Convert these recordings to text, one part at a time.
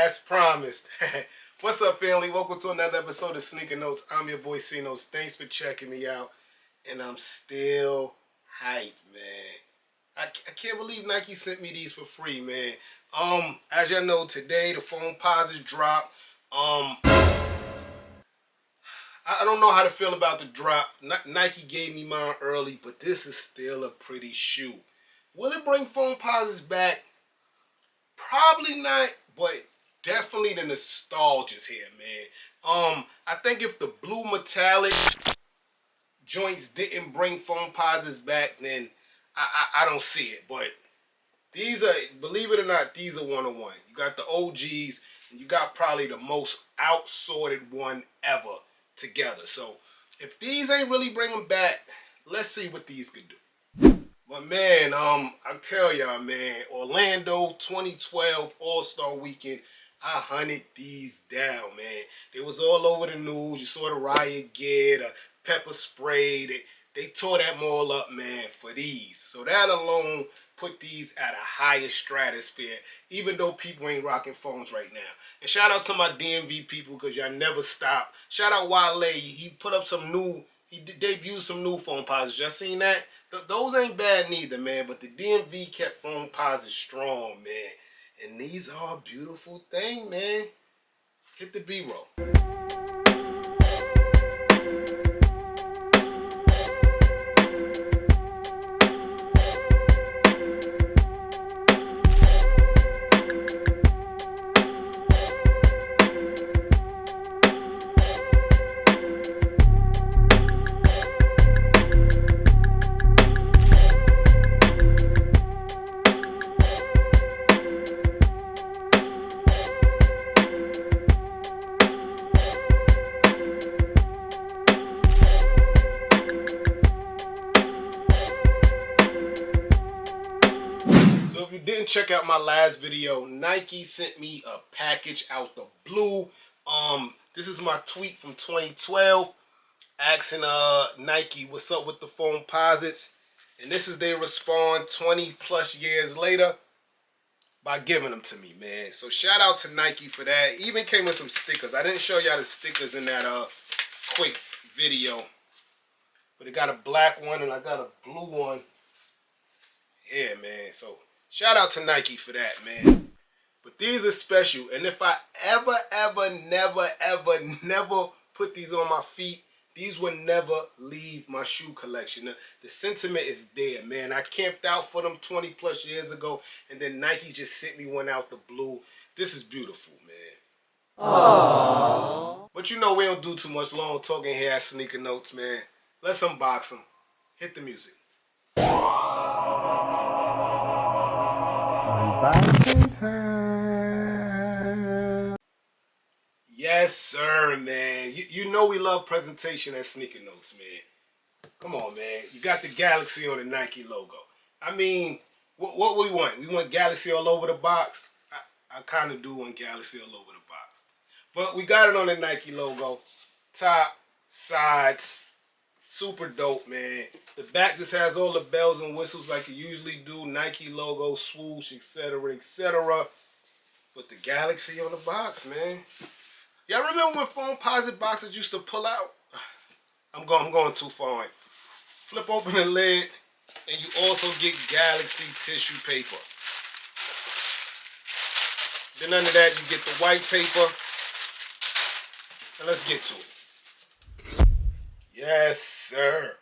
As promised. What's up, family? Welcome to another episode of Sneaker Notes. I'm your boy C Notes. Thanks for checking me out. And I'm still hyped, man. I can't believe Nike sent me these for free, man. As y'all know, today the Foamposite drop. I don't know how to feel about the drop. Nike gave me mine early, but this is still a pretty shoe. Will it bring Foamposites back? Probably not, but definitely the nostalgia's here, man. I think if the blue metallic joints didn't bring Foamposites back, then I don't see it. But these are, believe it or not, these are one-on-one. You got the OGs, and you got probably the most outsorted one ever together. So if these ain't really bring them back, let's see what these could do. But man, I tell y'all, man, Orlando 2012 All-Star Weekend, I hunted these down, man. They was all over the news. You saw the riot gear, the pepper spray. They tore that mall up, man, for these. So that alone put these at a higher stratosphere, even though people ain't rocking phones right now. And shout out to my DMV people, because y'all never stop. Shout out Wale. He put up some new, he debuted some new Foamposites. Y'all seen that? Those ain't bad neither, man, but the DMV kept Foamposite strong, man. And these are a beautiful thing, man. Hit the B-roll. So if you didn't check out my last video, Nike sent me a package out the blue. This is my tweet from 2012 asking Nike what's up with the Foamposites. And this is their response 20 plus years later by giving them to me, man. So shout out to Nike for that. Even came with some stickers. I didn't show y'all the stickers in that quick video. But it got a black one and I got a blue one. Yeah, man. So shout out to Nike for that, man. But these are special. And if I never put these on my feet, these will never leave my shoe collection. The sentiment is there, man. I camped out for them 20 plus years ago, and then Nike just sent me one out the blue. This is beautiful, man. Aww. But you know we don't do too much long talking here at Sneaker Notes, man. Let's unbox them. Hit the music. Unboxing time. Yes, sir, man. You know we love presentation at Sneaker Notes, man. Come on, man. You got the Galaxy on the Nike logo. I mean, what we want? We want Galaxy all over the box? I kind of do want Galaxy all over the box. But we got it on the Nike logo. Top, sides. Super dope, man. The back just has all the bells and whistles like it usually do. Nike logo, swoosh, etc., etc. But the Galaxy on the box, man. Y'all remember when Foamposite boxes used to pull out? I'm going too far. Flip open the lid, and you also get Galaxy tissue paper. Then under that, you get the white paper. And let's get to it. Yes, sir.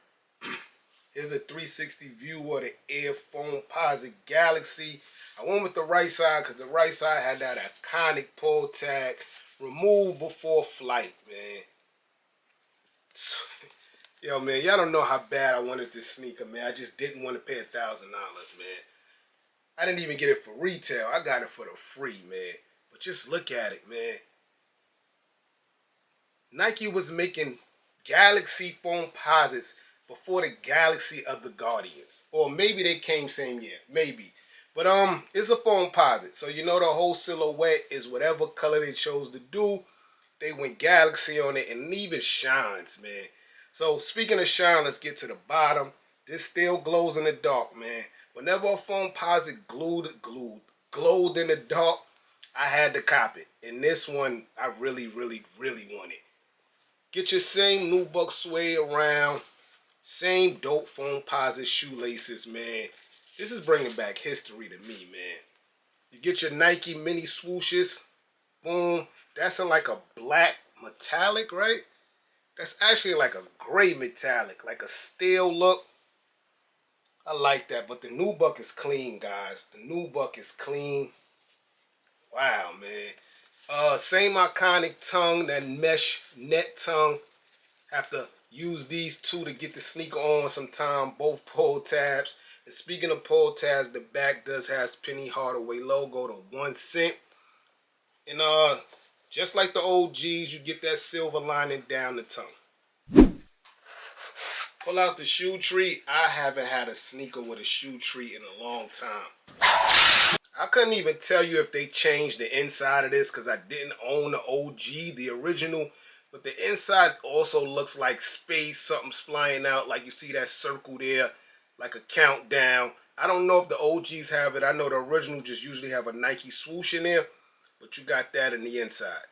Here's a 360 view of the Air Foamposite Galaxy. I went with the right side because the right side had that iconic pull tag. Remove before flight, man. Yo, man, y'all don't know how bad I wanted this sneaker, man. I just didn't want to pay $1,000, man. I didn't even get it for retail. I got it for the free, man. But just look at it, man. Nike was making Galaxy Foamposites before the Galaxy of the Guardians. Or maybe they came same year. Maybe. But it's a Foamposite. So you know the whole silhouette is whatever color they chose to do. They went Galaxy on it, and it even shines, man. So speaking of shine, let's get to the bottom. This still glows in the dark, man. Whenever a Foamposite glowed in the dark, I had to cop it. And this one, I really, really, really want it. Get your same nubuck suede around. Same dope Foamposite shoelaces, man. This is bringing back history to me, man. You get your Nike mini swooshes. Boom. That's in like a black metallic, right? That's actually like a gray metallic, like a steel look. I like that, but the nubuck is clean, guys. The nubuck is clean. Wow, man. Same iconic tongue, that mesh net tongue. Have to use these two to get the sneaker on sometime. Both pull tabs. And speaking of pull tabs, the back does have Penny Hardaway logo, the 1 cent. And just like the OGs, you get that silver lining down the tongue. Pull out the shoe tree. I haven't had a sneaker with a shoe tree in a long time. I couldn't even tell you if they changed the inside of this because I didn't own the OG, the original. But the inside also looks like space. Something's flying out. Like you see that circle there, like a countdown. I don't know if the OGs have it. I know the original just usually have a Nike swoosh in there. But you got that in the inside.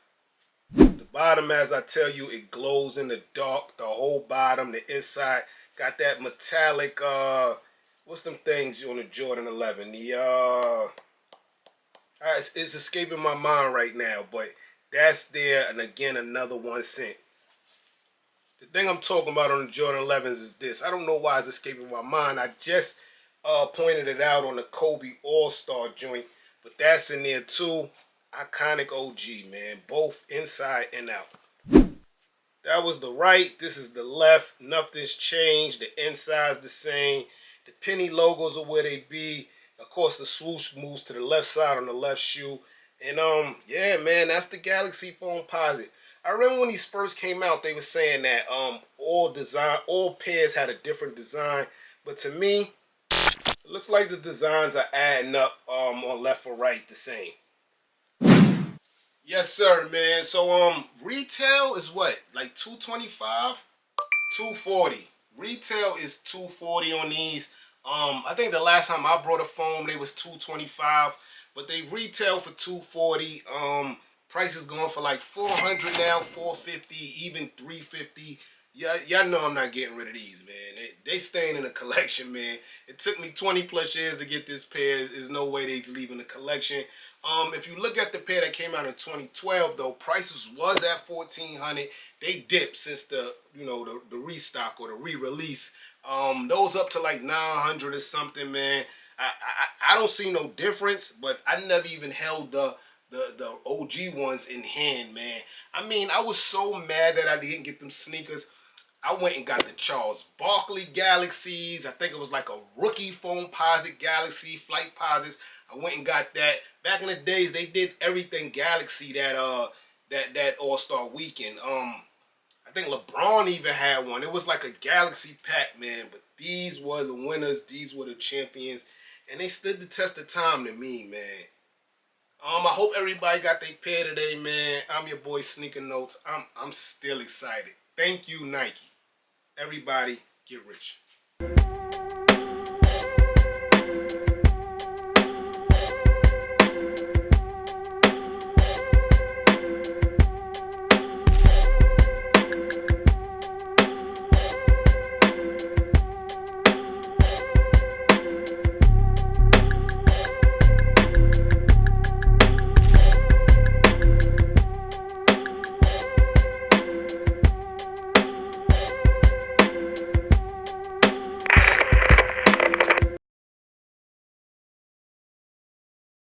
The bottom, as I tell you, it glows in the dark. The whole bottom, the inside, got that metallic, what's them things on the Jordan 11? It's escaping my mind right now, but that's there, and again, another 1 cent. The thing I'm talking about on the Jordan 11s is this. I don't know why it's escaping my mind. I just pointed it out on the Kobe All-Star joint, but that's in there too. Iconic OG, man. Both inside and out. That was the right. This is the left. Nothing's changed. The inside's the same. The penny logos are where they be. Of course, the swoosh moves to the left side on the left shoe. And yeah, man, that's the Galaxy Foamposite. I remember when these first came out, they were saying that all pairs had a different design. But to me, it looks like the designs are adding up on left or right the same. Yes, sir, man. So retail is what? Like $225? $240. Retail is $240 on these. I think the last time I brought a foam, they was $225, but they retail for $240. Price is going for like $400 now, $450, even $350. Yeah, y'all know I'm not getting rid of these, man. They staying in the collection, man. It took me 20 plus years to get this pair. There's no way they's leaving the collection. If you look at the pair that came out in 2012, though, prices was at $1,400. They dipped since the the restock or the re-release. Those up to like $900 or something, man. I don't see no difference, but I never even held the OG ones in hand, man. I mean, I was so mad that I didn't get them sneakers. I went and got the Charles Barkley Galaxies. I think it was like a rookie Foamposite Galaxy, Flight Posits. I went and got that. Back in the days, they did everything Galaxy that All-Star weekend. I think LeBron even had one. It was like a Galaxy pack, man. But these were the winners. These were the champions. And they stood the test of time to me, man. I hope everybody got their pair today, man. I'm your boy Sneaker Notes. I'm still excited. Thank you, Nike. Everybody, get rich.